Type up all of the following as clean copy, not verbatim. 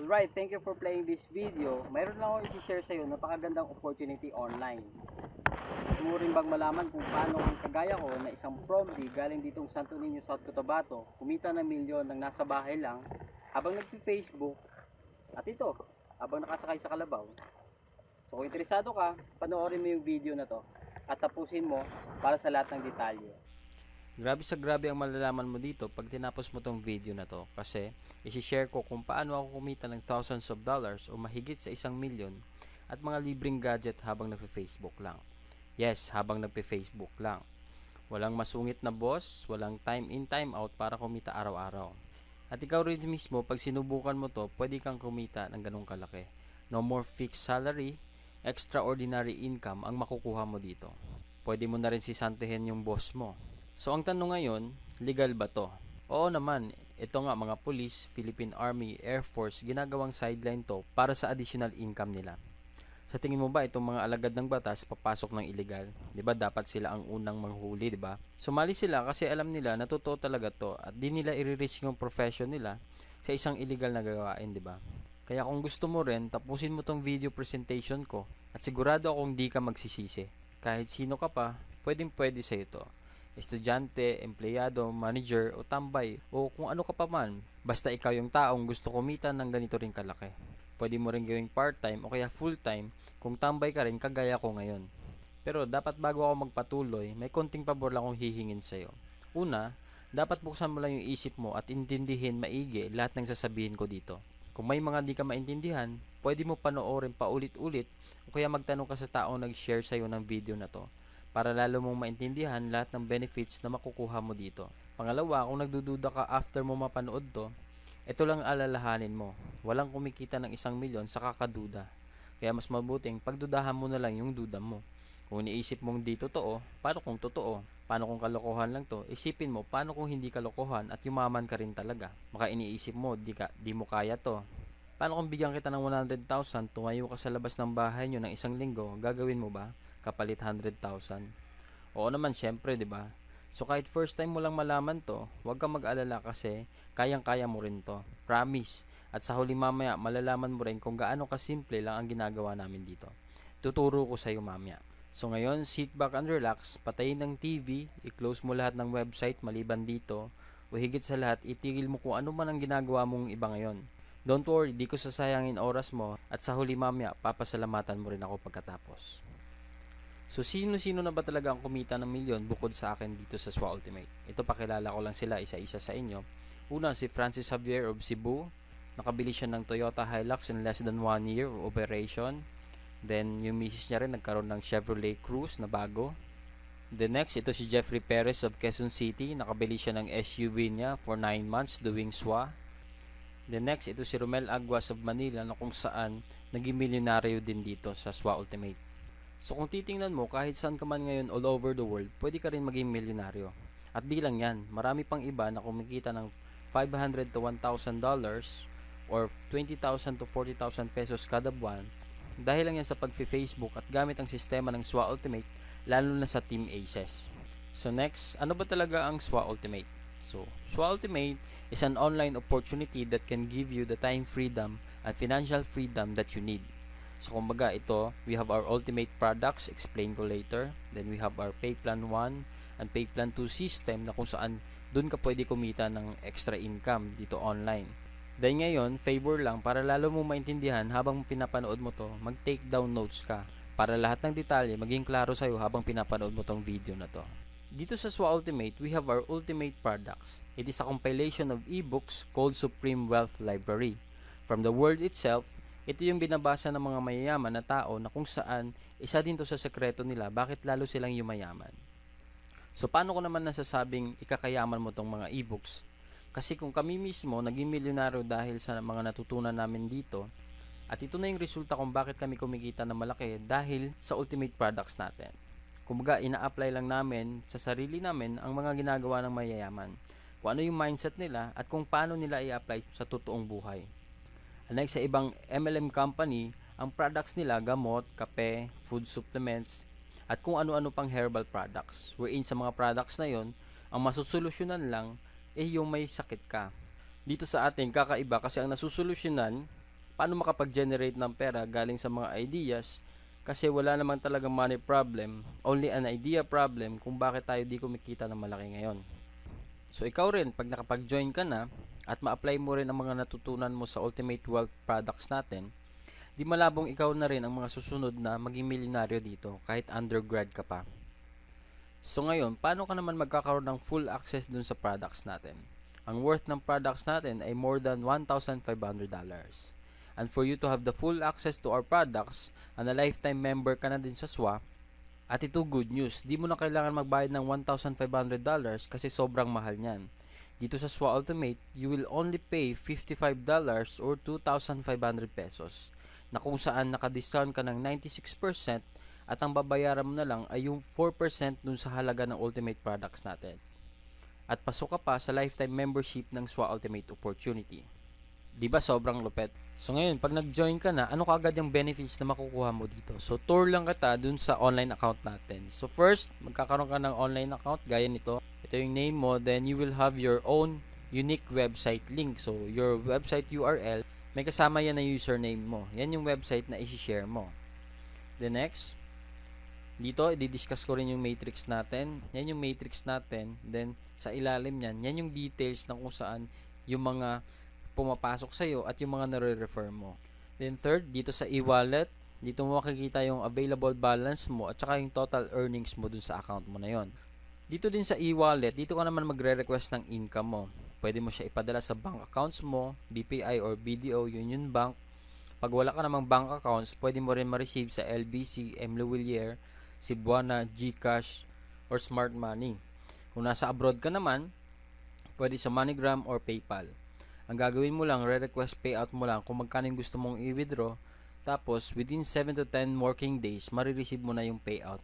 Alright, thank you for playing this video. Mayroon lang ako i-share sa iyo napakagandang opportunity online. Gusto mo rin bang malaman kung paano ang kagaya ko na isang promptly galing ditong Santo Niño, South Cotabato, kumita ng milyon ng nasa bahay lang habang nagpi-Facebook at ito, habang nakasakay sa kalabaw. So kung interesado ka, panoorin mo yung video na to at tapusin mo para sa lahat ng detalye. Grabe sa grabe ang malalaman mo dito pag tinapos mo tong video na to kasi isi-share ko kung paano ako kumita ng thousands of dollars o mahigit sa 1,000,000 at mga libreng gadget habang nagpe-Facebook lang. Yes, habang nagpe-Facebook lang. Walang masungit na boss, walang time in time out para kumita araw-araw. At ikaw rin mismo pag sinubukan mo to, pwede kang kumita ng ganung kalaki. No more fixed salary, extraordinary income ang makukuha mo dito. Pwede mo na rin sisantihin yung boss mo. So ang tanong ngayon, legal ba to? Oo naman, ito nga mga police, Philippine Army, Air Force, ginagawang sideline to para sa additional income nila. Sa tingin mo ba itong mga alagad ng batas papasok ng illegal? 'Di ba dapat sila ang unang manghuli, 'di ba? Sumali sila kasi alam nila na totoo talaga to at di nila i-risk yung profession nila sa isang illegal na gawain, 'di ba? Kaya kung gusto mo rin, tapusin mo tong video presentation ko at sigurado akong di ka magsisisi. Kahit sino ka pa, pwede sa ito. Estudyante, empleyado, manager o tambay o kung ano ka pa man. Basta ikaw yung taong gusto kumita ng ganito rin kalaki. Pwede mo rin gawing part-time o kaya full-time kung tambay ka rin kagaya ko ngayon. Pero dapat bago ako magpatuloy, may konting pabor lang akong hihingin sa'yo. Una, dapat buksan mo lang yung isip mo at intindihin maigi lahat ng sasabihin ko dito. Kung may mga di ka maintindihan, pwede mo panoorin paulit-ulit o kaya magtanong ka sa taong nag-share sa'yo ng video na to para lalo mong maintindihan lahat ng benefits na makukuha mo dito. Pangalawa, kung nagdududa ka after mo mapanood to, ito lang alalahanin mo. Walang kumikita ng 1,000,000 sa kakaduda. Kaya mas mabuting pagdudahan mo na lang yung duda mo. Kung iniisip mong di totoo, paano kung totoo? Paano kung kalokohan lang to? Isipin mo, paano kung hindi kalokohan at yumaman ka rin talaga? Baka iniisip mo, di mo kaya to. Paano kung bigyan kita ng 100,000, tumayo ka sa labas ng bahay nyo ng 1 linggo, gagawin mo ba? Kapalit 100,000. Oo naman, syempre, 'di ba? So kahit first time mo lang malaman 'to, huwag kang mag-alala kasi kayang-kaya mo rin 'to. Promise. At sa huli mamaya, malalaman mo rin kung gaano kasimple lang ang ginagawa namin dito. Tuturo ko sa iyo mamaya. So ngayon, sit back and relax, patayin ng TV, i-close mo lahat ng website maliban dito, o higit sa lahat, itigil mo kung ano man ang ginagawa mong iba ngayon. Don't worry, di ko sasayangin oras mo at sa huli mamaya, papasalamatan mo rin ako pagkatapos. So sino-sino na ba talaga ang kumita ng milyon bukod sa akin dito sa SWA Ultimate? Ito pakilala ko lang sila isa-isa sa inyo. Una si Francis Javier of Cebu. Nakabili siya ng Toyota Hilux in less than 1 year of operation. Then yung misis niya rin nagkaroon ng Chevrolet Cruze na bago. The next, ito si Jeffrey Perez of Quezon City. Nakabili siya ng SUV niya for 9 months doing SWA. The next, ito si Romel Aguas of Manila na kung saan naging milyonaryo din dito sa SWA Ultimate. So kung titingnan mo, kahit saan ka man ngayon all over the world, pwede ka rin maging milyonaryo. At di lang yan, marami pang iba na kumikita ng $500 to $1,000 or 20,000 to 40,000 pesos kada buwan dahil lang yan sa pag-Facebook at gamit ang sistema ng SWA Ultimate, lalo na sa Team Aces. So next, ano ba talaga ang SWA Ultimate? So, SWA Ultimate is an online opportunity that can give you the time freedom and financial freedom that you need. So kumbaga ito, we have our ultimate products, explain ko later. Then we have our Pay Plan 1 and Pay Plan 2 system na kung saan dun ka pwede kumita ng extra income dito online. Then ngayon, favor lang para lalo mo maintindihan habang pinapanood mo to, mag-take down notes ka para lahat ng detalye maging klaro sa'yo habang pinapanood mo tong video na to. Dito sa SWA Ultimate, we have our ultimate products. It is a compilation of ebooks called Supreme Wealth Library. From the word itself, ito yung binabasa ng mga mayayaman na tao na kung saan isa din to sa sekreto nila bakit lalo silang yumayaman. So paano ko naman nasasabing ikakayaman mo tong mga ebooks? Kasi kung kami mismo naging milyonaryo dahil sa mga natutunan namin dito, at ito na yung resulta kung bakit kami kumikita na malaki dahil sa ultimate products natin. Kumbaga ina-apply lang namin sa sarili namin ang mga ginagawa ng mayayaman. Kung ano yung mindset nila at kung paano nila i-apply sa totoong buhay. Unlike sa ibang MLM company, ang products nila gamot, kape, food supplements, at kung ano-ano pang herbal products. Wherein sa mga products na yon, ang masusolusyonan lang yung may sakit ka. Dito sa atin, kakaiba kasi ang nasusolusyonan paano makapag-generate ng pera galing sa mga ideas, kasi wala naman talagang money problem, only an idea problem kung bakit tayo di kumikita ng malaki ngayon. So ikaw rin, pag nakapag-join ka na at ma-apply mo rin ang mga natutunan mo sa Ultimate Wealth products natin, di malabong ikaw na rin ang mga susunod na maging milyonaryo dito kahit undergrad ka pa. So ngayon, paano ka naman magkakaroon ng full access dun sa products natin? Ang worth ng products natin ay more than $1,500. And for you to have the full access to our products, and a lifetime member ka na din sa SWA, at ito good news, di mo na kailangan magbayad ng $1,500 kasi sobrang mahal niyan. Dito sa SWA Ultimate, you will only pay $55 or 2,500 pesos, na kung saan naka-discount ka ng 96%, at ang babayaran mo na lang ay yung 4% dun sa halaga ng Ultimate products natin. At pasok ka pa sa lifetime membership ng SWA Ultimate Opportunity. Diba sobrang lupet? So ngayon, pag nag-join ka na, ano kaagad yung benefits na makukuha mo dito? So tour lang kita dun sa online account natin. So first, magkakaroon ka ng online account gaya nito. Ito yung name mo, then you will have your own unique website link. So your website URL, may kasama yan na username mo. Yan yung website na isi-share mo. The next, dito, i-discuss ko rin yung matrix natin. Yan yung matrix natin. Then, sa ilalim niyan, yan yung details na kung saan yung mga pumapasok sa'yo at yung mga nare-refer mo. Then, third, dito sa e-wallet, dito mo makikita yung available balance mo at saka yung total earnings mo dun sa account mo na yon. Dito din sa e-wallet, dito ka naman magre-request ng income mo. Pwede mo siya ipadala sa bank accounts mo, BPI or BDO, Union Bank. Pag wala ka namang bank accounts, pwede mo rin ma-receive sa LBC, M. Lewillier, Cebuana, GCash, or Smart Money. Kung nasa abroad ka naman, pwede sa MoneyGram or PayPal. Ang gagawin mo lang, re-request payout mo lang kung magkano yung gusto mong i-withdraw. Tapos, within 7 to 10 working days, marireceive mo na yung payout.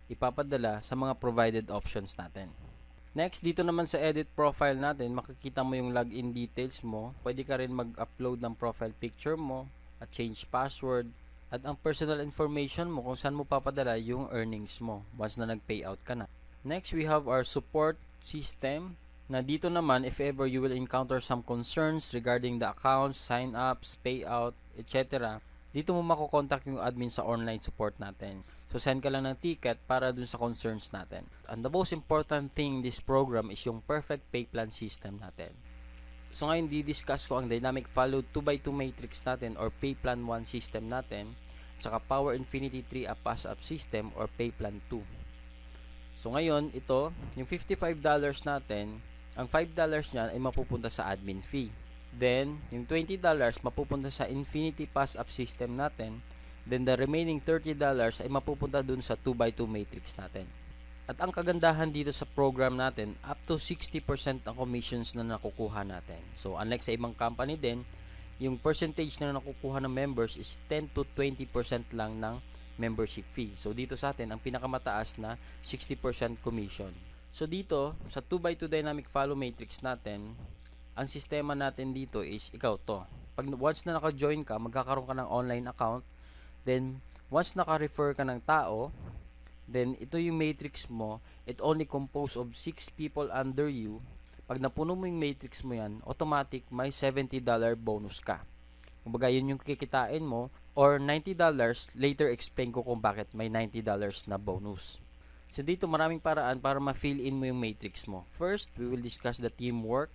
Ipapadala sa mga provided options natin. Next, dito naman sa edit profile natin, makikita mo yung login details mo. Pwede ka rin mag-upload ng profile picture mo at change password. At ang personal information mo kung saan mo papadala yung earnings mo once na nag-payout ka na. Next, we have our support system. Na dito naman, if ever you will encounter some concerns regarding the accounts, sign-ups, payout, etc., dito mo makokontak yung admin sa online support natin. So, send ka lang ng ticket para dun sa concerns natin. And the most important thing in this program is yung perfect pay plan system natin. So ngayon, di-discuss ko ang Dynamic Follow 2x2 matrix natin or Pay Plan 1 system natin, saka Power Infinity 3 a Pass Up system or Pay Plan 2. So ngayon, ito, yung $55 natin, ang $5 niyan ay mapupunta sa admin fee. Then, yung $20 mapupunta sa Infinity Pass Up system natin. Then, the remaining $30 ay mapupunta dun sa 2x2 matrix natin. At ang kagandahan dito sa program natin, up to 60% ang commissions na nakukuha natin. So, unlike sa ibang company din, yung percentage na nakukuha ng members is 10 to 20% lang ng membership fee. So, dito sa atin, ang pinakamataas na 60% commission. So, dito, sa 2x2 Dynamic Follow Matrix natin, ang sistema natin dito is, ikaw to. Pag once na naka-join ka, magkakaroon ka ng online account. Then, once naka-refer ka ng tao, then, ito yung matrix mo, it only composed of 6 people under you. Pag napuno mo yung matrix mo yan, automatic may $70 bonus ka. Kumbaga, yun yung kikitain mo, or $90, later explain ko kung bakit may $90 na bonus. So, dito maraming paraan para ma-fill in mo yung matrix mo. First, we will discuss the teamwork.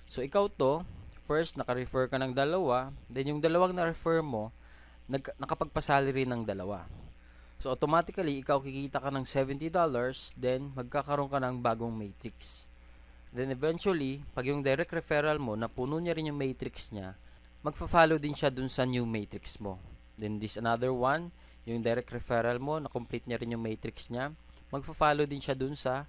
So, ikaw to, first, naka-refer ka ng dalawa, then yung dalawang na-refer mo, nakapagpasalary ng dalawa. So, automatically, ikaw kikita ka ng $70, then magkakaroon ka ng bagong matrix. Then, eventually, pag yung direct referral mo, napuno niya rin yung matrix niya, magfa-follow din siya dun sa new matrix mo. Then, this another one, yung direct referral mo, na-complete niya rin yung matrix niya, magfa-follow din siya dun sa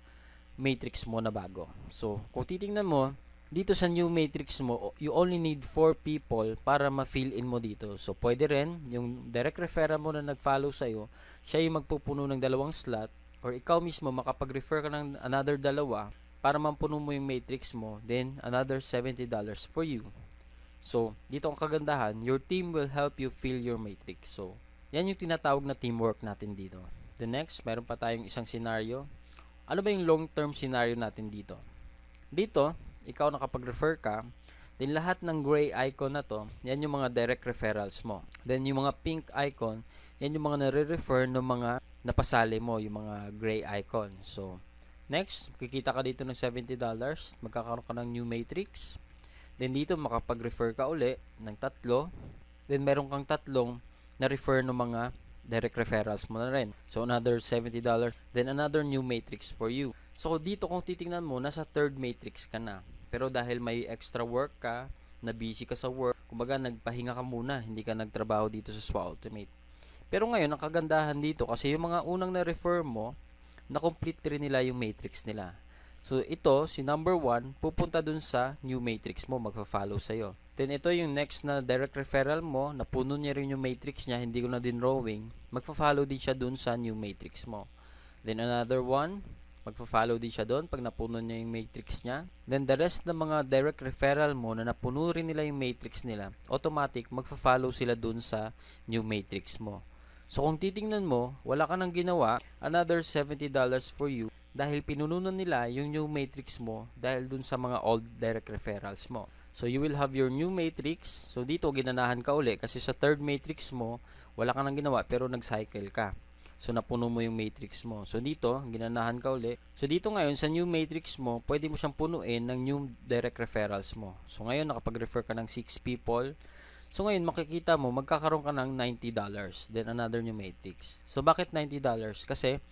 matrix mo na bago. So, kung titingnan mo, dito sa new matrix mo, you only need 4 people para ma-fill in mo dito. So, pwede rin, yung direct referral mo na nag-follow sa'yo, siya yung magpupuno ng dalawang slot, or ikaw mismo makapag-refer ka ng another dalawa para mampuno mo yung matrix mo, then another $70 for you. So, dito ang kagandahan, your team will help you fill your matrix. So, yan yung tinatawag na teamwork natin dito. The next, meron pa tayong isang scenario. Ano ba yung long-term scenario natin dito? Dito, ikaw nakapag-refer ka, Then lahat ng gray icon na to, yan yung mga direct referrals mo. Then yung mga pink icon, yan yung mga nare-refer ng mga napasali mo, yung mga gray icon. So, next, kikita ka dito ng $70, magkakaroon ka ng new matrix. Then dito makapag-refer ka uli ng tatlo. Then meron kang tatlong na-refer ng mga direct referrals mo na rin. So another $70. Then another new matrix for you. So dito kung titingnan mo, nasa third matrix ka na. Pero dahil may extra work ka, na busy ka sa work, kumbaga nagpahinga ka muna, hindi ka nagtrabaho dito sa SWA Ultimate. Pero ngayon, ang kagandahan dito kasi yung mga unang na-refer mo, na-complete rin nila yung matrix nila. So, ito, si number 1, pupunta dun sa new matrix mo, magpa-follow sa'yo. Then, ito yung next na direct referral mo, napuno niya rin yung matrix niya, hindi ko na din drawing, magpa-follow din siya dun sa new matrix mo. Then, another one, magpa-follow din siya dun pag napuno niya yung matrix niya. Then, the rest ng mga direct referral mo na napuno rin nila yung matrix nila, automatic, magpa-follow sila dun sa new matrix mo. So, kung titingnan mo, wala ka nang ginawa, another $70 for you, dahil pinununan nila yung new matrix mo dahil dun sa mga old direct referrals mo. So, you will have your new matrix. So, dito, ginanahan ka uli kasi sa third matrix mo, wala ka nang ginawa pero nag-cycle ka. So, napuno mo yung matrix mo. So, dito, ginanahan ka uli. So, dito ngayon, sa new matrix mo, pwede mo siyang punuin ng new direct referrals mo. So, ngayon, nakapag-refer ka ng 6 people. So, ngayon, makikita mo, magkakaroon ka ng $90. Then, another new matrix. So, bakit $90? Kasi,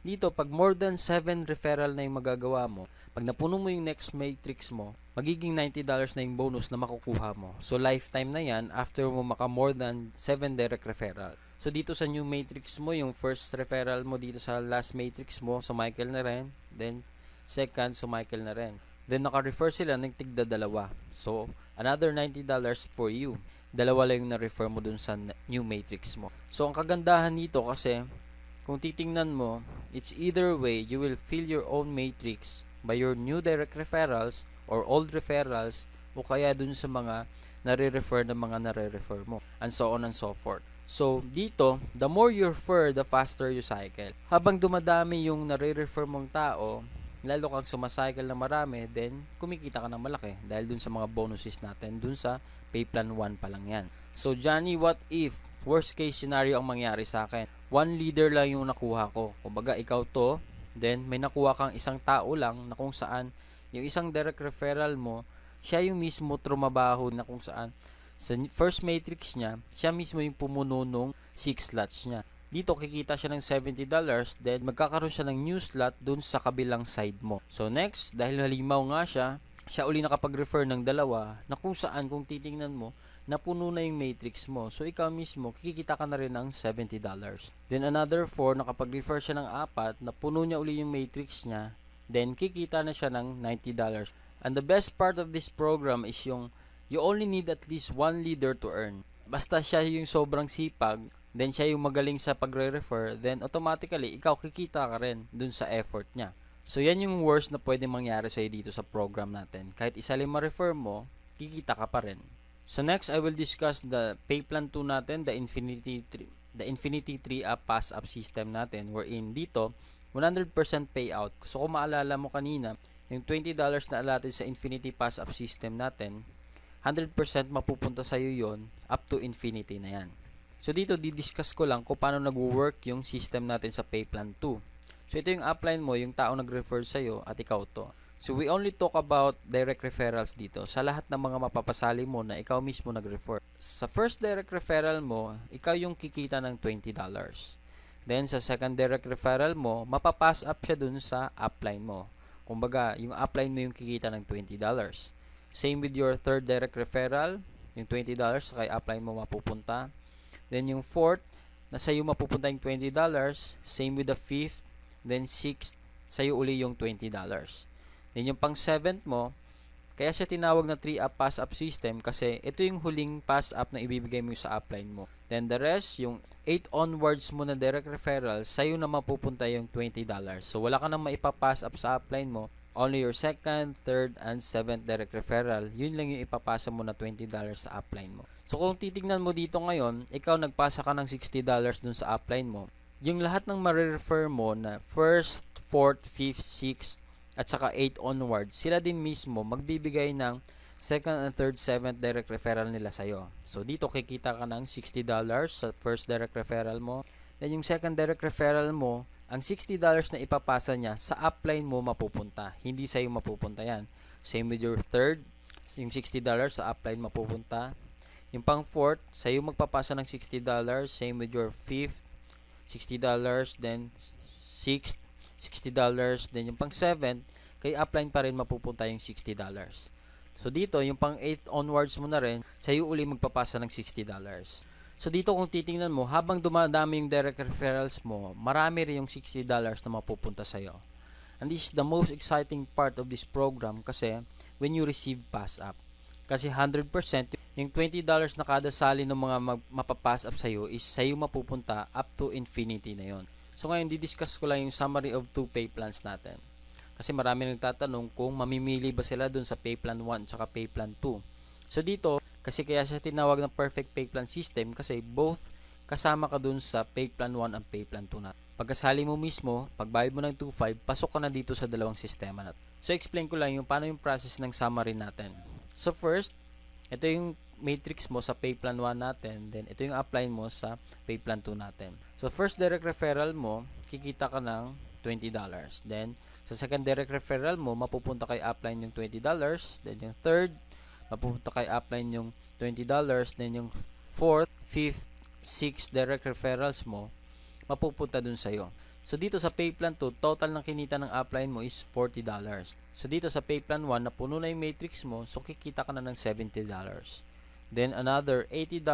dito, pag more than 7 referral na yung magagawa mo, pag napuno mo yung next matrix mo, magiging $90 na yung bonus na makukuha mo. So, lifetime na yan after mo maka more than 7 direct referral. So, dito sa new matrix mo, yung first referral mo dito sa last matrix mo, Michael na rin. Then, second, Michael na rin. Then, naka-refer sila ng tigda dalawa. So, another $90 for you. Dalawa lang yung na-refer mo dun sa new matrix mo. So, ang kagandahan dito kasi, kung titingnan mo, it's either way, you will fill your own matrix by your new direct referrals or old referrals o kaya dun sa mga nare-refer ng mga nare-refer mo and so on and so forth. So, dito, the more you refer, the faster you cycle. Habang dumadami yung nare-refer mong tao, lalo kang sumacycle na marami, then kumikita ka ng malaki dahil dun sa mga bonuses natin, dun sa pay plan 1 pa lang yan. So, Johnny, what if worst case scenario ang mangyari sa akin? 1 leader lang yung nakuha ko. Kumbaga, ikaw to, then may nakuha kang isang tao lang na kung saan yung isang direct referral mo, siya yung mismo trumabaho na kung saan sa first matrix niya, siya mismo yung pumuno nung 6 slots niya. Dito, kikita siya ng $70, then magkakaroon siya ng new slot dun sa kabilang side mo. So, next, dahil halimaw nga siya uli nakapag-refer ng dalawa na kung saan, kung titingnan mo, napuno na yung matrix mo. So, ikaw mismo, kikita ka na rin ng $70. Then, another 4, nakapag-refer siya ng 4, napuno niya uli yung matrix niya, then, kikita na siya ng $90. And the best part of this program is yung, you only need at least 1 leader to earn. Basta siya yung sobrang sipag, then siya yung magaling sa pagre-refer, then automatically, ikaw kikita ka rin dun sa effort niya. So, yan yung worst na pwede mangyari sa'yo dito sa program natin. Kahit isa lang ma-refer mo, kikita ka pa rin. So next, I will discuss the pay plan 2 natin, the Infinity 3 up pass up system natin, wherein dito 100% payout. So kung maalala mo kanina, yung $20 na allotted sa Infinity pass up system natin, 100% mapupunta sa iyo yon up to infinity na yan. So dito di-discuss ko lang kung paano nagwo-work yung system natin sa pay plan 2. So ito yung upline mo, yung tao nag-refer sa iyo at ikaw to. So, we only talk about direct referrals dito sa lahat ng mga mapapasali mo na ikaw mismo nag-refer. Sa first direct referral mo, ikaw yung kikita ng $20. Then, sa second direct referral mo, mapapass up siya dun sa upline mo. Kumbaga, yung upline mo yung kikita ng $20. Same with your third direct referral, yung $20 kay upline mo mapupunta. Then, yung fourth, nasa iyo mapupunta yung $20. Same with the fifth. Then, sixth, sa'yo uli yung $20. Then yung pang 7th mo, kaya siya tinawag na 3-up pass-up system kasi ito yung huling pass-up na ibibigay mo sa upline mo. Then the rest, yung 8 onwards mo na direct referral, sa'yo na mapupunta yung $20. So wala ka nang maipapass up sa upline mo. Only your second, third, and 7th direct referral, yun lang yung ipapasa mo na $20 sa upline mo. So kung titignan mo dito ngayon, ikaw nagpasa ka ng $60 dun sa upline mo. Yung lahat ng ma-refer mo na first, fourth, fifth, sixth, at saka 8 onwards, sila din mismo magbibigay ng second and third, seventh direct referral nila sa'yo. So dito kikita ka ng $60 sa first direct referral mo. Then yung second direct referral mo, ang $60 na ipapasa niya sa upline mo mapupunta. Hindi sa'yo mapupunta yan. Same with your third, yung $60 sa upline mapupunta. Yung pang fourth, sa'yo magpapasa ng $60. Same with your fifth, $60. Then sixth, $60. Then yung pang seventh, kay upline pa rin mapupunta yung $60. So dito, yung pang 8th onwards mo na rin, sa'yo uli magpapasa ng $60. So dito kung titingnan mo, habang dumadami yung direct referrals mo, marami rin yung $60 na mapupunta sa'yo. And this is the most exciting part of this program kasi when you receive pass up. Kasi 100%, yung $20 na kada sali ng mga mapapass up sa'yo is sa'yo mapupunta up to infinity na yon. So ngayon, didiscuss ko lang yung summary of 2 pay plans natin. Kasi marami nagtatanong kung mamimili ba sila dun sa pay plan 1 at pay plan 2. So dito, kasi kaya siya tinawag ng perfect pay plan system kasi both kasama ka dun sa pay plan 1 and pay plan 2 na. Pagkasali mo mismo, pagbayad mo ng 2.5, pasok ka na dito sa dalawang sistema na. So explain ko lang yung paano yung process ng summary natin. So first, ito yung matrix mo sa pay plan 1 natin, then ito yung upline mo sa pay plan 2 natin. So first direct referral mo, kikita ka ng $20. Then sa second direct referral mo, mapupunta kay upline yung $20. Then yung third, mapupunta kay upline yung $20. Then yung fourth, fifth, sixth direct referrals mo, mapupunta dun sa'yo. So dito sa pay plan 2, total ng kinita ng upline mo is $40. So dito sa pay plan 1, napuno na yung matrix mo, so kikita ka na ng $70. Then another $80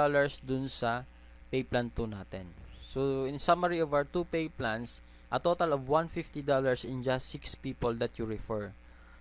dun sa pay plan 2 natin. So in summary of our 2 pay plans, a total of $150 in just 6 people that you refer.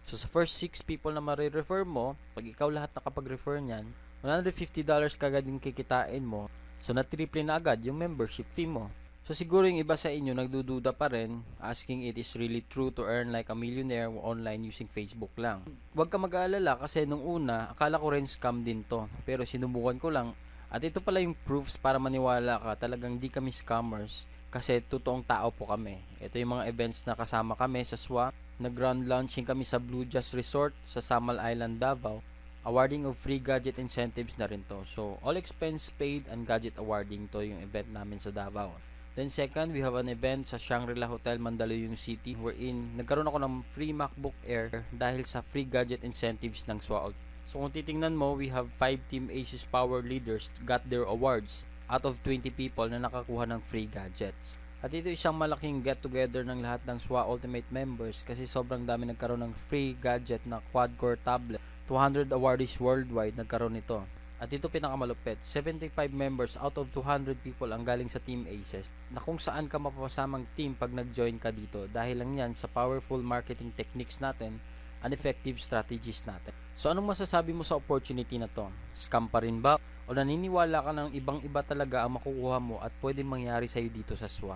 So sa first 6 people na ma-refer mo, pag ikaw lahat nakapag-refer niyan, $150 kagad yung kikitain mo. So na-triple na agad yung membership fee mo. So siguro yung iba sa inyo nagdududa pa rin, asking it is really true to earn like a millionaire online using Facebook lang. Huwag ka mag-aalala kasi nung una, akala ko rin scam din to. Pero sinubukan ko lang. At ito pala yung proofs para maniwala ka, talagang di kami scammers. Kasi totoong tao po kami. Ito yung mga events na kasama kami sa SWA. Nag-ground launching kami sa Blue Jazz Resort sa Samal Island, Davao. Awarding of free gadget incentives na rin to. So, all expense paid and gadget awarding to yung event namin sa Davao. Then second, we have an event sa Shangri-La Hotel, Mandaluyong City wherein nagkaroon ako ng free MacBook Air dahil sa free gadget incentives ng SWA. So kung titingnan mo, we have 5 Team Asus Power Leaders got their awards out of 20 people na nakakuha ng free gadgets. At ito isang malaking get-together ng lahat ng SWA Ultimate members kasi sobrang dami nagkaroon ng free gadget na quad-core tablet. 200 awardees worldwide nagkaroon nito. At ito pinakamalupit, 75 members out of 200 people ang galing sa Team Aces na kung saan ka mapapasamang team pag nag-join ka dito dahil lang yan sa powerful marketing techniques natin and effective strategies natin. So anong masasabi mo sa opportunity na to? Scam pa rin ba? O naniniwala ka ng ibang-iba talaga ang makukuha mo at pwedeng mangyari sa'yo dito sa SWA?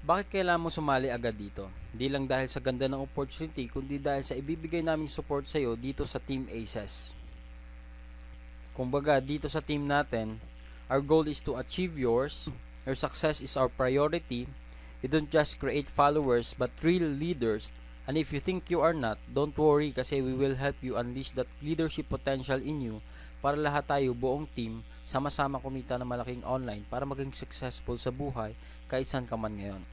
Bakit kailangan mo sumali agad dito? Di lang dahil sa ganda ng opportunity kundi dahil sa ibibigay naming support sa'yo dito sa Team Aces. Kumbaga, dito sa team natin, our goal is to achieve yours. Your success is our priority. We don't just create followers, but real leaders. And if you think you are not, don't worry kasi we will help you unleash that leadership potential in you para lahat tayo, buong team, sama-sama kumita ng malaking online para maging successful sa buhay kahit saan ka man ngayon.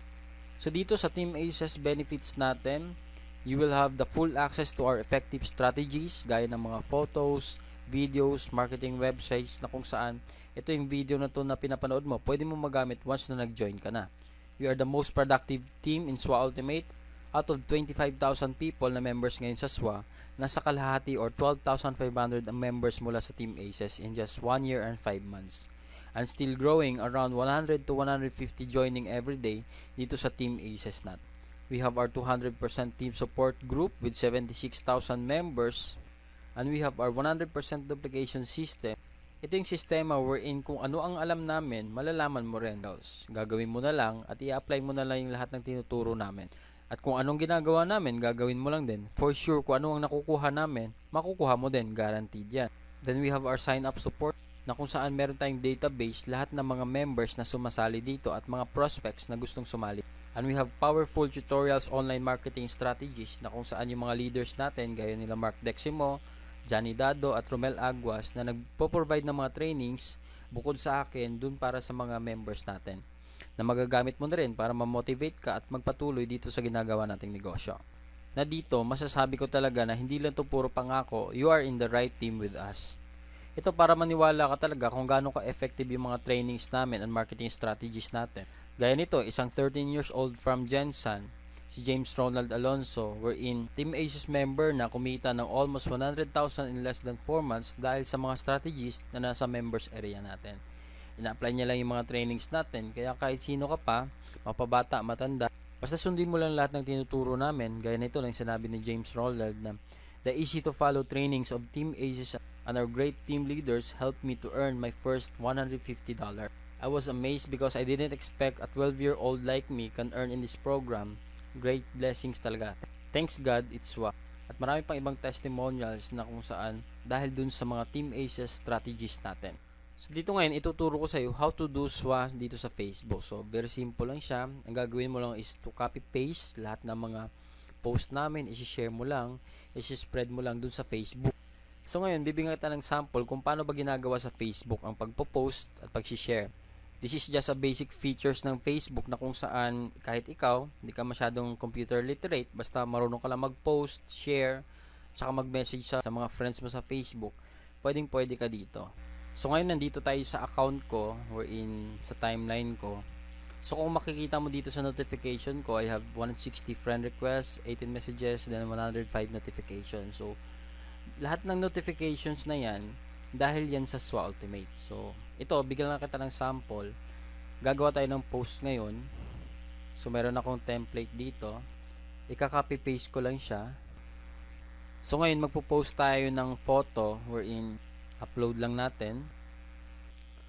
So dito sa Team Aces benefits natin, you will have the full access to our effective strategies gaya ng mga photos, videos, marketing websites na kung saan ito yung video na to na pinapanood mo, pwede mo magamit once na nag-join ka na. We are the most productive team in SWA Ultimate. Out of 25,000 people na members ngayon sa SWA, nasa kalahati or 12,500 ang members mula sa Team Aces in just 1 year and 5 months. And still growing, around 100 to 150 joining every day dito sa Team Aces nat. We have our 200% team support group with 76,000 members. And we have our 100% duplication system. Ito yung sistema wherein kung ano ang alam namin, malalaman mo rin. Gagawin mo na lang at i-apply mo na lang yung lahat ng tinuturo namin. At kung anong ginagawa namin, gagawin mo lang din. For sure, kung ano ang nakukuha namin, makukuha mo din. Guaranteed yan. Then we have our sign-up support na kung saan meron tayong database, lahat ng mga members na sumasali dito at mga prospects na gustong sumali. And we have powerful tutorials, online marketing strategies na kung saan yung mga leaders natin, gaya nila Mark Deximo, Johnny Dado at Romel Aguas na nagpo-provide ng mga trainings bukod sa akin dun para sa mga members natin na magagamit mo na rin para ma-motivate ka at magpatuloy dito sa ginagawa nating negosyo. Na dito, masasabi ko talaga na hindi lang to puro pangako, you are in the right team with us. Ito para maniwala ka talaga kung gaano ka-effective yung mga trainings namin and marketing strategies natin. Gaya nito, isang 13 years old from Jensen, si James Ronald Alonso, wherein Team Aces member na kumita ng almost 100,000 in less than 4 months dahil sa mga strategies na nasa members area natin. Ina-apply niya lang yung mga trainings natin, kaya kahit sino ka pa, mapabata, matanda, basta sundin mo lang lahat ng tinuturo namin. Gaya nito lang sinabi ni James Ronald na the easy to follow trainings of Team Aces and our great team leaders helped me to earn my first $150. I was amazed because I didn't expect a 12-year-old like me can earn in this program. Great blessings talaga. Thanks God, it's SWA. At marami pang ibang testimonials na kung saan dahil dun sa mga Team Aces strategies natin. So dito ngayon, ituturo ko sa iyo how to do SWA dito sa Facebook. So very simple lang siya. Ang gagawin mo lang is to copy-paste lahat ng mga post namin, isi-share mo lang, isi-spread mo lang dun sa Facebook. So ngayon, bibigyan kita ng sample kung paano ba ginagawa sa Facebook ang pagpo-post at pag-share. This is just a basic features ng Facebook na kung saan kahit ikaw, hindi ka masyadong computer literate, basta marunong ka lang mag-post, share, tsaka mag-message sa mga friends mo sa Facebook, pwede ka dito. So ngayon, nandito tayo sa account ko, wherein sa timeline ko. So kung makikita mo dito sa notification ko, I have 160 friend requests, 18 messages, then 105 notifications. So lahat ng notifications na yan dahil yan sa SWA Ultimate. So ito, bigyan lang kita ng sample. Gagawa tayo ng post ngayon. So meron akong template dito, ika-copy paste ko lang siya. So ngayon, magpo-post tayo ng photo wherein upload lang natin.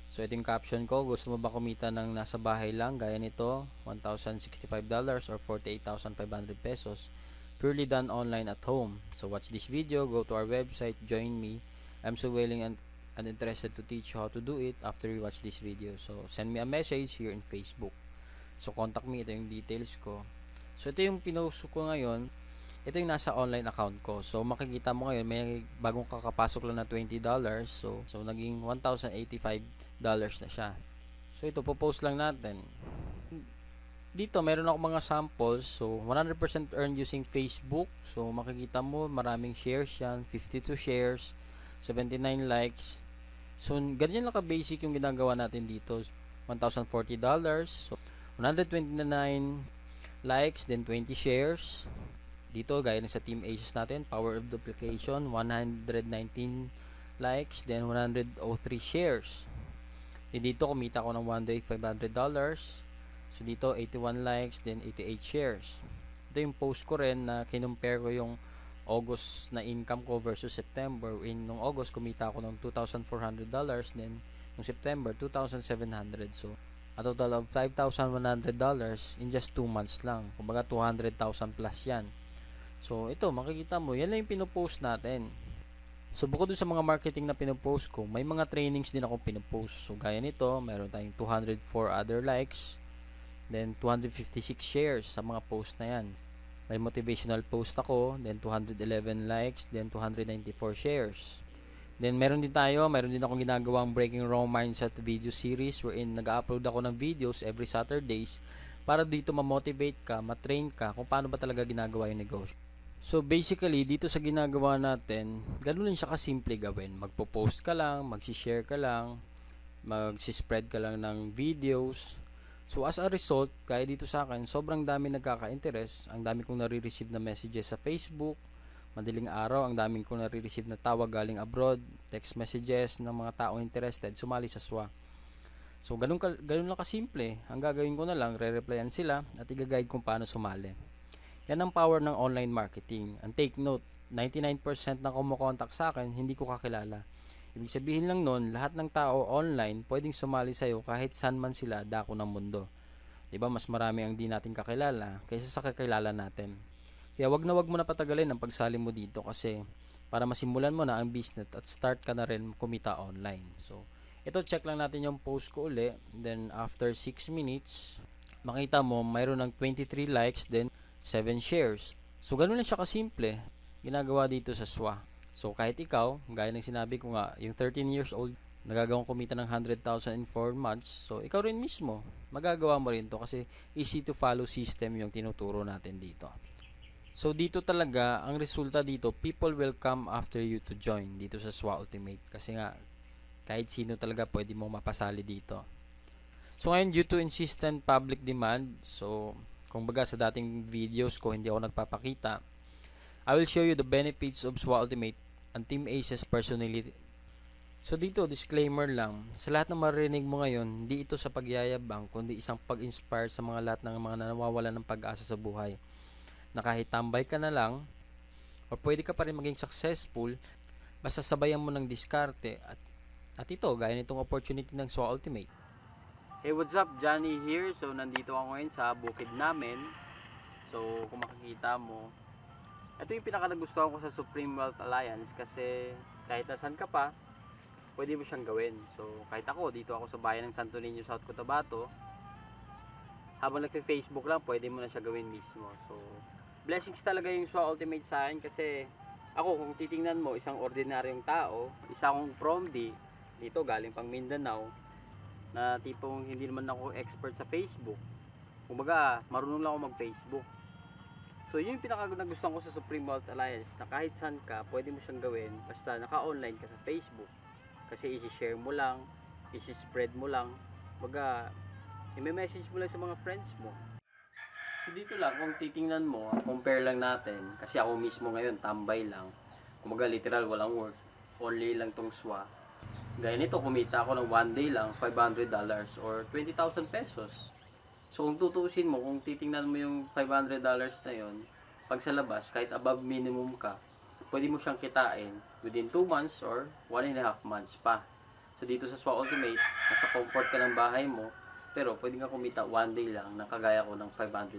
So ito yung caption ko, gusto mo ba kumita ng nasa bahay lang gaya nito, $1,065 or 48,500 pesos, purely done online at home. So watch this video, go to our website, join me. I'm so willing and interested to teach you how to do it after you watch this video. So send me a message here in Facebook. So contact me, ito yung details ko. So ito yung pinost ko ngayon. Ito yung nasa online account ko. So makikita mo ngayon may bagong kakapasok lang na $20. So naging $1,085 na siya. So ito, po-post lang natin. Dito meron ako mga samples. So 100% earned using Facebook. So makikita mo maraming shares yan, 52 shares, 79 likes. So ganyan lang ka-basic yung ginagawa natin dito. $1,040. So 129 likes, then 20 shares. Dito gaya ng sa Team Aces natin, power of duplication, 119 likes, then 103 shares. Dito kumita ko ng one day $500. So dito 81 likes, then 88 shares. Ito yung post ko rin na kinumpare ko yung August na income ko versus September. Nung August kumita ako ng $2,400, then nung September $2,700. So a total of $5,100 in just 2 months lang. Kumbaga 200,000 plus yan. So ito, makikita mo, yan lang yung pinopost natin. So bukod dun sa mga marketing na pinopost ko, may mga trainings din ako pinopost. So gaya nito, meron tayong 204 other likes, then 256 shares sa mga post na yan. May motivational post ako, then 211 likes, then 294 shares. Then meron din akong ginagawang Breaking Wrong Mindset video series wherein nag-upload ako ng videos every Saturdays para dito ma-motivate ka, ma-train ka kung paano ba talaga ginagawa yung negosyo. So basically, dito sa ginagawa natin, ganun lang siya kasimple gawin. Magpo-post ka lang, magsi-share ka lang, magsi-spread ka lang ng videos. So as a result, kaya dito sa akin, sobrang dami nagkaka-interest. Ang dami kong nare-receive na messages sa Facebook. Madaling araw, ang daming kong nare-receive na tawag galing abroad, text messages ng mga taong interested, sumali sa SWA. So ganun lang kasimple. Ang gagawin ko na lang, re-replyan sila at i-guide kung paano sumali. Yan ang power ng online marketing. And take note, 99% na kumukontak sa akin, hindi ko kakilala. Ibig sabihin lang nun, lahat ng tao online pwedeng sumali sa'yo kahit saan man sila dako ng mundo. Diba, mas marami ang di natin kakilala kaysa sa kakilala natin. Kaya wag mo na patagalin ang pagsali mo dito kasi para masimulan mo na ang business at start ka na rin kumita online. So, ito check lang natin yung post ko uli. Then, after 6 minutes, makita mo mayroon ng 23 likes, then 7 shares. So, ganun lang siya kasimple. Ginagawa dito sa SWA. So kahit ikaw, gaya ng sinabi ko nga, yung 13 years old, nagagawang kumita ng 100,000 in 4 months. So ikaw rin mismo, magagawa mo rin to kasi easy to follow system yung tinuturo natin dito. So dito talaga, ang resulta dito, people will come after you to join dito sa SWA Ultimate. Kasi nga, kahit sino talaga pwede mo mapasali dito. So ngayon, due to insistent public demand, so kung baga sa dating videos ko hindi ako nagpapakita, I will show you the benefits of SWA Ultimate and Team Aces personally. So dito, disclaimer lang, sa lahat ng marinig mo ngayon, hindi ito sa pagyayabang, kundi isang pag-inspire sa mga lahat ng mga nawawalan ng pag-asa sa buhay. Na kahit tambay ka na lang, o pwede ka pa rin maging successful, basta sabayan mo ng diskarte at ito, gaya nitong opportunity ng SWA Ultimate. Hey, what's up? Johnny here. So, nandito ako ngayon sa bukid namin. So, kung makikita mo, ito yung pinaka-nagustuhan ko sa Supreme Wealth Alliance kasi kahit nasan ka pa, pwede mo siyang gawin. So, kahit ako, dito ako sa bayan ng Santo Niño, South Cotabato, habang nagpe-Facebook lang, pwede mo na siya gawin mismo. So, blessings talaga yung SWA Ultimate sa akin kasi ako, kung titingnan mo, isang ordinaryong tao, isa akong PROMD, dito galing pang Mindanao, na tipong hindi naman ako expert sa Facebook. Kumbaga, marunong lang ako mag-Facebook. So, yun yung pinaka-nagustuhan ko sa Supreme Wealth Alliance na kahit saan ka, pwede mo siyang gawin basta naka-online ka sa Facebook. Kasi isi-share mo lang, isi-spread mo lang, kumbaga, i-message mo lang sa mga friends mo. So, dito lang, kung titingnan mo, compare lang natin, kasi ako mismo ngayon, tambay lang. Kumbaga, literal, walang work. Only lang tong SWA. Gaya nito, kumita ako ng one day lang, $500 or 20,000 pesos. So, kung tutuusin mo, kung titingnan mo yung $500 na yon, pag sa labas, kahit above minimum ka, pwede mo siyang kitain within 2 months or 1.5 months pa. So, dito sa SWA Ultimate, nasa comfort ka ng bahay mo, pero pwede ka kumita one day lang na kagaya ko ng $500.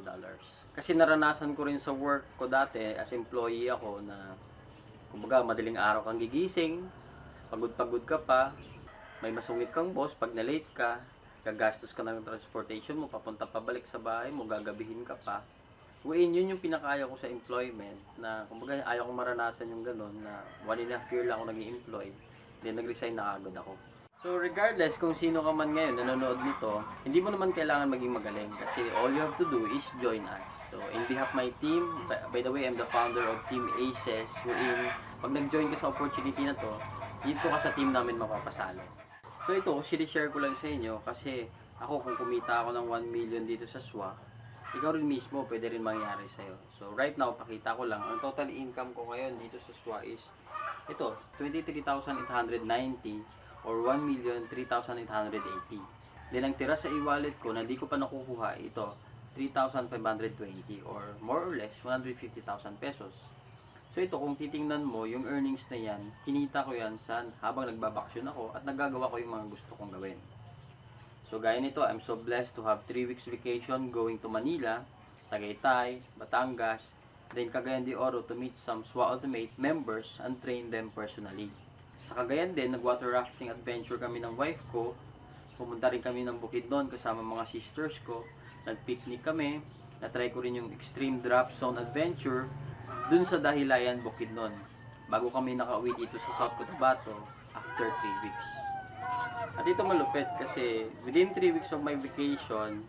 Kasi naranasan ko rin sa work ko dati, as employee ako na, kumbaga, madaling araw kang gigising, pagod-pagod ka pa, may masungit kang boss pag na-late ka, gagastos ka ng transportation mo, papunta pabalik sa bahay mo, gagabihin ka pa. Yun yung pinakaya ko sa employment, na kumbaga ayaw kong maranasan yung ganun, na 1.5 year lang ako nag-i-employ, then nag-resign na agad ako. So regardless kung sino ka man ngayon nanonood nito, hindi mo naman kailangan maging magaling kasi all you have to do is join us. So in behalf of my team, by the way, I'm the founder of Team Aces, wherein pag nag-join ka sa opportunity na to, dito ka sa team namin mapapasalo. So ito, sinishare ko lang sa inyo kasi ako kung kumita ako ng 1 million dito sa SWA, ikaw rin mismo pwede rin mangyari sa'yo. So right now, pakita ko lang, ang total income ko ngayon dito sa SWA is ito, 23,890 or 1,03,880. Then ang tira sa e-wallet ko na di ko pa nakukuha, ito, 3,520 or more or less 150,000 pesos. So ito, kung titingnan mo, yung earnings na yan, kinita ko yan habang nagbabakasyon ako at nagagawa ko yung mga gusto kong gawin. So gaya nito, I'm so blessed to have 3 weeks vacation going to Manila, Tagaytay, Batangas, then Cagayan de Oro to meet some SWA Ultimate members and train them personally. Sa Cagayan din, nag-water rafting adventure kami ng wife ko, pumunta rin kami ng Bukidnon kasama mga sisters ko, nag-picnic kami, na-try ko rin yung extreme drop zone adventure, dun sa Dahilayan, Bukidnon, bago kami nakauwi dito sa South Cotabato after 3 weeks. At ito malupit kasi within 3 weeks of my vacation,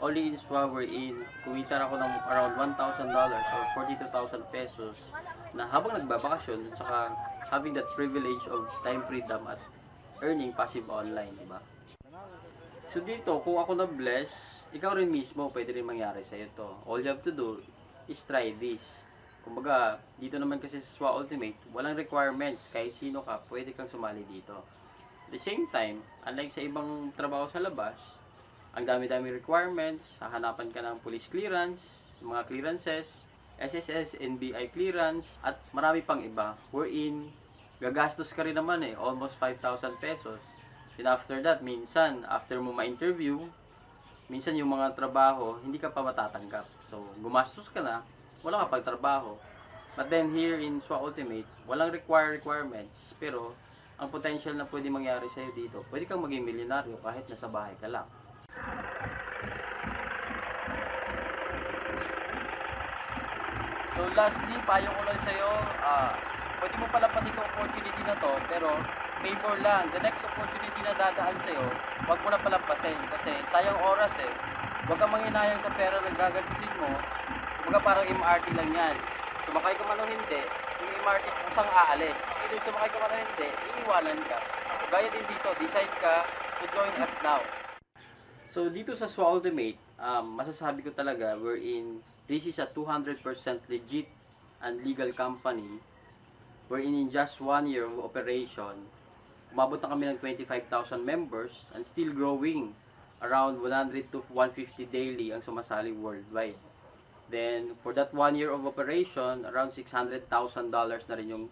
only in SWA wherein kumita ako ng around $1,000 or 42,000 pesos na habang nagbabakasyon at saka having that privilege of time freedom at earning passive online, diba? So dito, kung ako na-bless, ikaw rin mismo pwede rin mangyari sa'yo to. All you have to do is try this. Kumbaga, dito naman kasi sa SWA Ultimate, walang requirements. Kahit sino ka, pwede kang sumali dito. At the same time, unlike sa ibang trabaho sa labas, ang dami-dami requirements, hahanapan ka ng police clearance, mga clearances, SSS, NBI clearance, at marami pang iba. Wherein, gagastos ka rin naman almost 5,000 pesos. Then after that, minsan, after mo ma-interview, minsan yung mga trabaho, hindi ka pa matatanggap. So, gumastos ka na, wala ka pang trabaho. But then here in SWA Ultimate, walang requirements, pero ang potential na pwede mangyari sa'yo dito, pwede kang maging milyonaryo kahit nasa bahay ka lang. So lastly, payo ko lang sa'yo, pwede mo palampasin opportunity na to, pero favor lang. The next opportunity na dadaan sa'yo, wag mo na palampasin kasi sayang oras eh. Huwag kang manghinayang sa pera na gagastusin mo. Kumbaga parang MRT lang yan. Sumakay ka man o hindi, yung MRT kusang aalis. Either sumakay ka man o hindi, iiwanan ka. So, gaya din dito, decide ka to join us now. So dito sa SWA Ultimate, masasabi ko talaga wherein this is a 200% legit and legal company wherein in just 1 year of operation, umabot na kami ng 25,000 members and still growing. Around 100 to 150 daily ang sumasali worldwide. Then, for that 1 year of operation, around $600,000 na rin yung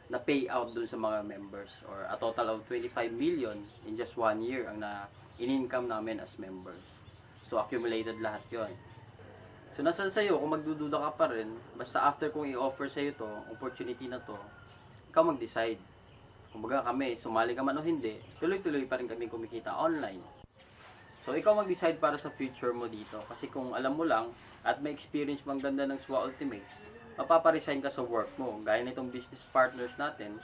na payout dun sa mga members, or a total of 25 million in just 1 year ang in-income namin as members. So, accumulated lahat yon. So, nasa sa'yo, kung magdududa ka pa rin, basta after kong i-offer sa'yo to, opportunity na to, ikaw mag-decide. Kumbaga kami, sumali ka man o hindi, tuloy-tuloy pa rin kami kumikita online. So, ikaw mag-decide para sa future mo dito. Kasi kung alam mo lang, at may experience mang ganda ng SWA Ultimate, mapaparesign ka sa work mo. Gaya nitong business partners natin,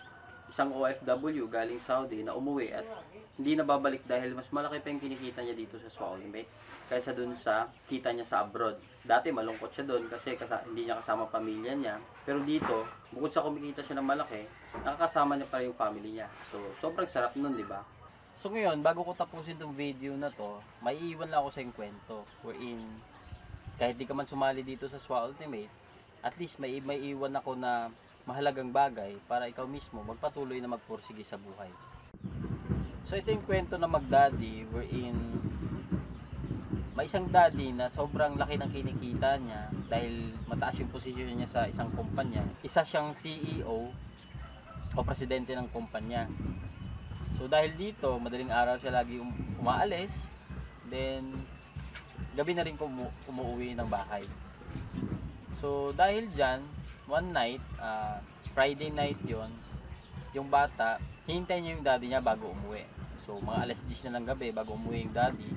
isang OFW galing Saudi na umuwi at hindi na babalik dahil mas malaki pa yung kinikita niya dito sa SWA Ultimate kaysa dun sa kita niya sa abroad. Dati malungkot siya dun kasi hindi niya kasama pamilya niya. Pero dito, bukod sa kumikita siya ng malaki, nakakasama niya pa rin yung family niya. So, sobrang sarap nun, di ba? So ngayon, bago ko tapusin tong video na to, may iiwan lang ako sa yung kwento. Wherein, kahit di ka man sumali dito sa SWA Ultimate, at least may iwan ako na mahalagang bagay para ikaw mismo magpatuloy na magpursige sa buhay. So ito yung kwento na mag-daddy wherein may isang daddy na sobrang laki ng kinikita niya dahil mataas yung posisyon niya sa isang kumpanya. Isa siyang CEO o presidente ng kumpanya. So dahil dito, madaling araw siya lagi umaalis, then gabi na rin umuwi ng bahay. So dahil dyan, one night, Friday night yon, yung bata, hintay niya yung daddy niya bago umuwi. So mga alas 10 na ng gabi bago umuwi yung daddy.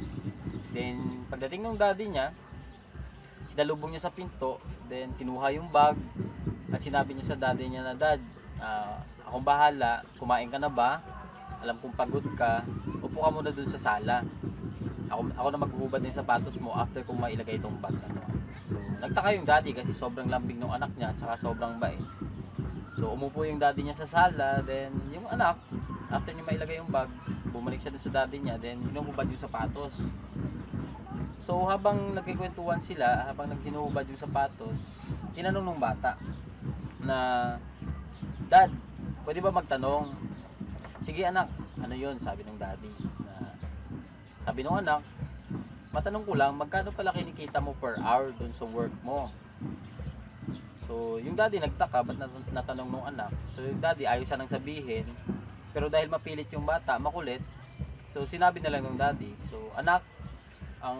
Then pagdating ng daddy niya, sinalubong niya sa pinto, then kinuha yung bag at sinabi niya sa daddy niya na, "Dad, akong bahala, kumain ka na ba? Alam kong pagod ka, upo ka muna dun sa sala. Ako na maghuhubad ng sapatos mo after kong mailagay itong bag na to." So, nagtaka yung daddy kasi sobrang lambing ng anak niya, tsaka sobrang bait. So, umupo yung daddy niya sa sala, then yung anak, after niya mailagay yung bag, bumalik siya dun sa daddy niya, then hinuhubad yung sapatos. So, habang nagkikwentuhan sila, habang naghinuhubad yung sapatos, tinanong ng bata na, "Dad, pwede ba magtanong?" "Sige anak." "Ano yun?" sabi ng daddy. Sabi ng anak, "Matanong ko lang, magkano pala kinikita mo per hour dun sa work mo?" So, yung daddy nagtaka, ba't natanong ng anak? So, yung daddy ayaw siya nang sabihin, pero dahil mapilit yung bata, makulit, so sinabi na lang ng daddy, "So, anak, ang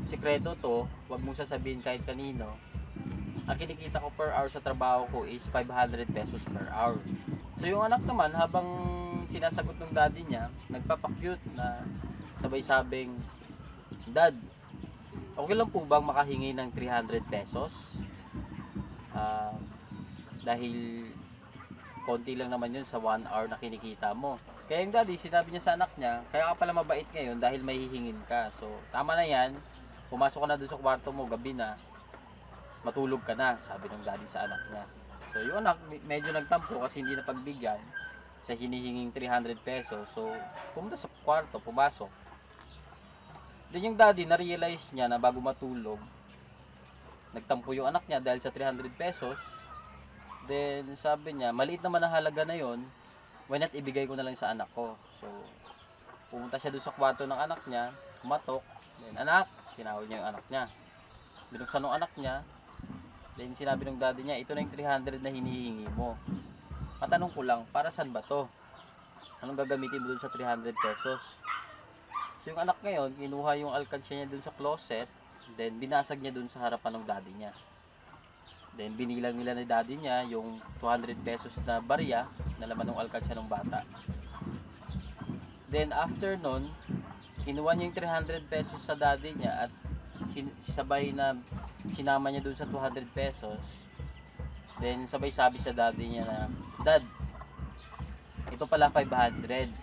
sikreto to, wag mong sasabihin kahit kanino. Ang kinikita ko per hour sa trabaho ko is 500 pesos per hour." So, yung anak naman, habang sinasagot ng daddy niya, nagpapakyut na sabay sabing, "Dad, okay lang po bang makahingi ng 300 pesos? Dahil konti lang naman yun sa 1 hour na kinikita mo." Kaya yung daddy, sinabi niya sa anak niya, "Kaya ka pala mabait ngayon dahil may hihingin ka. So, tama na yan, pumasok ka na doon sa kwarto mo, gabi na, matulog ka na," sabi ng daddy sa anak niya. So, yung anak, medyo nagtampo kasi hindi na pagbigyan sa hinihinging 300 pesos. So, pumunta sa kwarto, pumasok. Then yung daddy, na-realize niya na bago matulog, nagtampo yung anak niya dahil sa 300 pesos. Then sabi niya, maliit naman ang halaga na yon, why not ibigay ko na lang sa anak ko. So, pumunta siya doon sa kwarto ng anak niya, kumatok. Then, "Anak," tinawag niya yung anak niya. Binuksan ng anak niya. Then sinabi ng daddy niya, "Ito na yung 300 na hinihingi mo. Matanong ko lang, para saan ba to? Anong gagamitin mo doon sa 300 pesos? So, yung anak ngayon, kinuha yung alkansya niya doon sa closet, then binasag niya doon sa harapan ng daddy niya. Then binilang nila ni daddy niya yung 200 pesos na barya na laman ng alkansya ng bata. Then after nun, kinuha niya yung 300 pesos sa daddy niya at sabay na sinama niya doon sa 200 pesos. Then sabay sabi sa daddy niya na, "Dad, ito pala 500.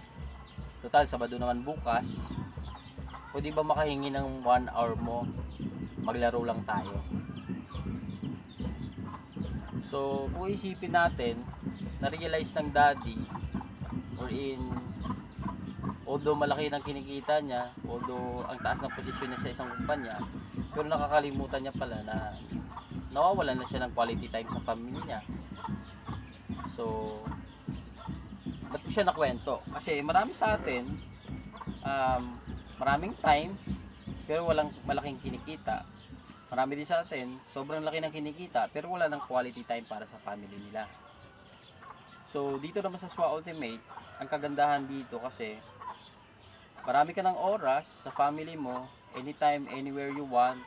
Total, Sabado naman bukas. Pwede ba makahingi ng 1 hour mo? Maglaro lang tayo. So, kung isipin natin, na-realize ng daddy, or although malaki ng kinikita niya, although ang taas ng posisyon niya sa isang kumpanya, pero nakakalimutan niya pala na nawawalan na siya ng quality time sa family niya. So, ba't ko siya nakwento? Kasi marami sa atin, maraming time, pero walang malaking kinikita. Marami din sa atin, sobrang laki ng kinikita, pero wala ng quality time para sa family nila. So, dito naman sa SWA Ultimate, ang kagandahan dito kasi, marami ka ng oras sa family mo, anytime, anywhere you want.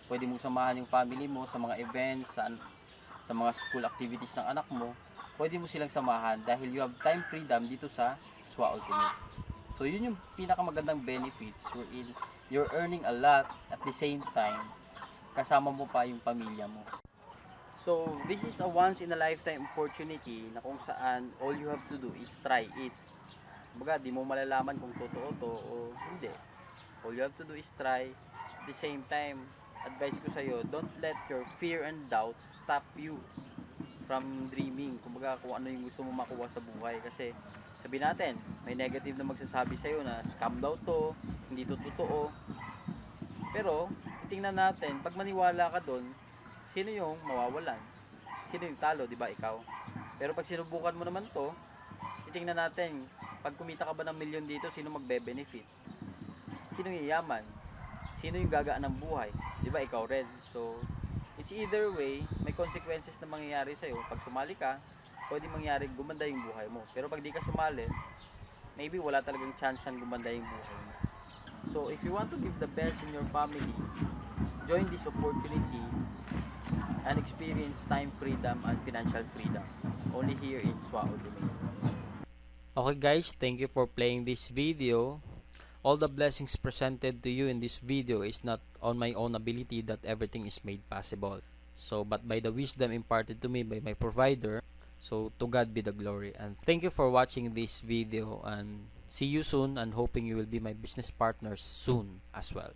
Pwede mong samahan yung family mo sa mga events, sa mga school activities ng anak mo. Pwede mo silang samahan dahil you have time freedom dito sa SWA Ultimate. So yun yung pinakamagandang benefits wherein you're earning a lot at the same time kasama mo pa yung pamilya mo. So this is a once in a lifetime opportunity na kung saan all you have to do is try it. Kumbaga di mo malalaman kung totoo to o hindi. All you have to do is try. At the same time, advice ko sa'yo, don't let your fear and doubt stop you from dreaming. Kumbaga kung ano yung gusto mo makuha sa buhay. Kasi sabihin natin, may negative na magsasabi sa'yo na scam daw to, hindi to totoo. Pero titingnan natin, pag maniwala ka doon, sino yung mawawalan? Sino yung talo, di ba ikaw? Pero pag sinubukan mo naman to, titingnan natin, pag kumita ka ba ng milyon dito, sino magbe-benefit? Sino yung yayaman? Sino yung gagaan ng buhay? Di ba ikaw rin? So, it's either way, may consequences na mangyayari sa'yo. Pag sumali ka, pwede mangyari gumanda yung buhay mo. Pero pag di ka sumali, maybe wala talagang chance ang gumanda yung buhay mo. So, if you want to give the best in your family, join this opportunity and experience time freedom and financial freedom. Only here in SWA Ultimate. Okay guys, thank you for playing this video. All the blessings presented to you in this video is not on my own ability that everything is made possible. So, but by the wisdom imparted to me by my provider. So, to God be the glory. And thank you for watching this video and see you soon and hoping you will be my business partners soon as well.